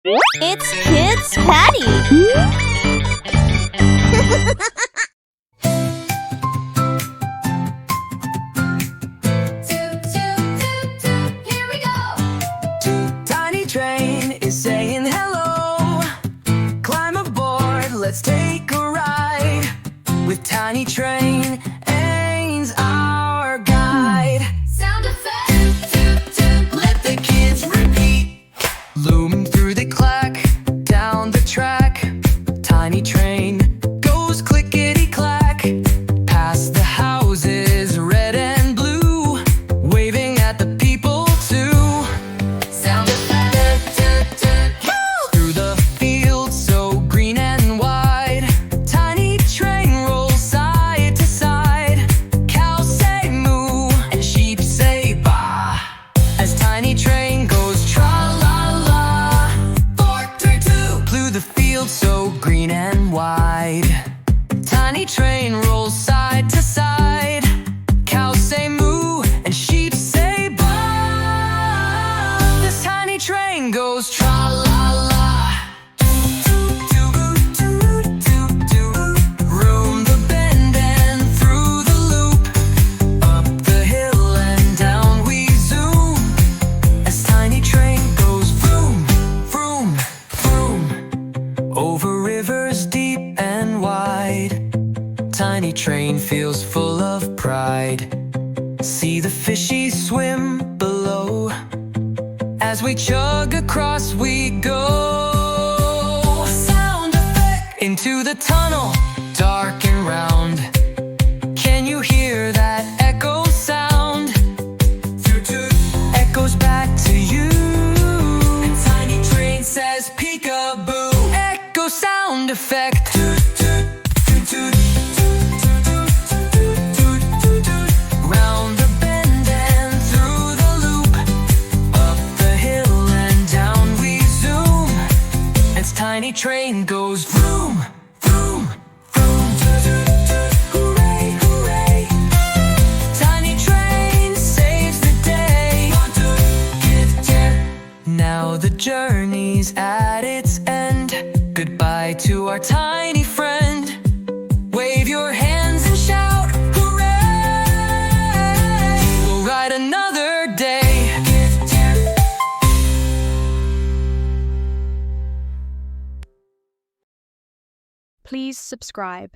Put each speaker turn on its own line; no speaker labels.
It's Kiddspaddie!
Toot, toot, toot, toot, here we go!
Tiny train is saying hello. Climb aboard, let's take a ride. With Tiny Train, Ains our guide.
Sound effect! Toot, toot,
Let the kids repeat. Loom through the clack, down the track. Tiny train goes clickety-clack. Past the houses, red and blue, waving at the people too.
sound effect! Toot, toot,
Through the fields so green and wide, Tiny train rolls side to side. Cows say moo and sheep say baa, as Tiny train goes tra-la-la. 4, 3, 2, through the fields so green and wide. Tiny train rolls side to side. Cows say moo and sheep say baa. This tiny train goes tra-la-la. Round the bend and through the loop, up the hill and down we zoom, as Tiny train goes vroom, vroom, vroom. Over rivers deep and wide, Tiny train feels full of pride. See the fishies swim below, as we chug across we go. Sound effect! Into the tunnel, dark and round. Can you hear that echo sound? Toot toot, echoes back to you. And Tiny train says peekaboo. Echo sound effect. Toot toot, toot toot. Round the bend and through the loop, up the hill and down we zoom, as Tiny train goes vroom, vroom, vroom. Hooray, hooray. Tiny train saves the day. Now the journey's at its end. Goodbye to our tiny friend. Wave your hands and shout, hooray! We'll ride another day.
Please subscribe.